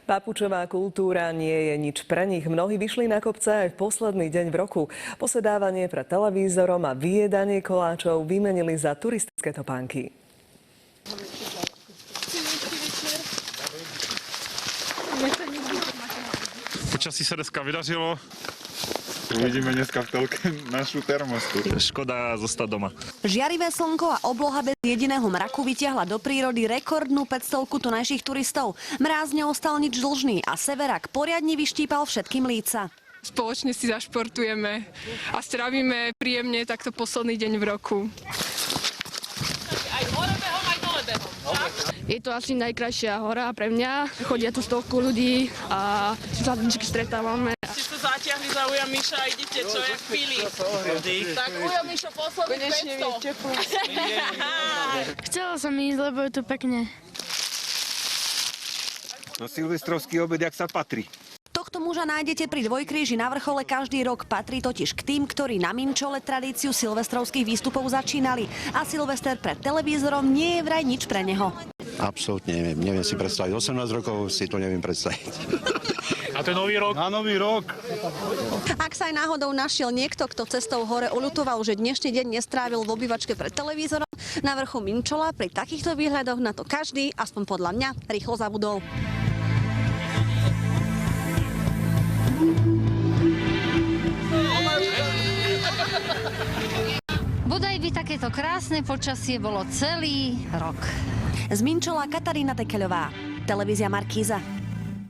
Papučová kultúra nie je nič pre nich. Mnohí vyšli na kopce aj v posledný deň v roku. Posedávanie pred televízorom a vyjedanie koláčov vymenili za turistické topánky. Počasí sa dneska vydařilo. Uvidíme dneska v telke našu termostu. Škoda zostať doma. Žiarivé slnko a obloha bez jediného mraku vytiahla do prírody rekordnú 500 tunajších turistov. Mráz neostal nič dlžný a severák poriadne vyštípal všetkým líca. Spoločne si zašportujeme a strávime príjemne takto posledný deň v roku. Je to asi najkrajšia hora pre mňa. Chodia tu stovku ľudí a sa vždy stretávame. Si to zatiahli za uja Miša a idete, čo je v pili. Tak uja Mišo, posledných 500. Chcela som ísť, lebo je tu pekne. No silvestrovský obed, jak sa patrí. Tohto muža nájdete pri Dvojkríži na vrchole každý rok. Patrí totiž k tým, ktorí na Minčole tradíciu silvestrovských výstupov začínali. A Silvester pred televízorom nie je vraj nič pre neho. Absolútne neviem si predstaviť. 18 rokov si to neviem predstaviť. A to je nový rok? Na nový rok. Ak sa aj náhodou našiel niekto, kto cestou hore oľutoval, že dnešný deň nestrávil v obývačke pred televízorom, na vrchu Minčola pri takýchto výhľadoch na to každý, aspoň podľa mňa, rýchlo zabudol. Bodaj by takéto krásne počasie bolo celý rok. Z Minčola Katarína Tekeľová, televízia Markíza.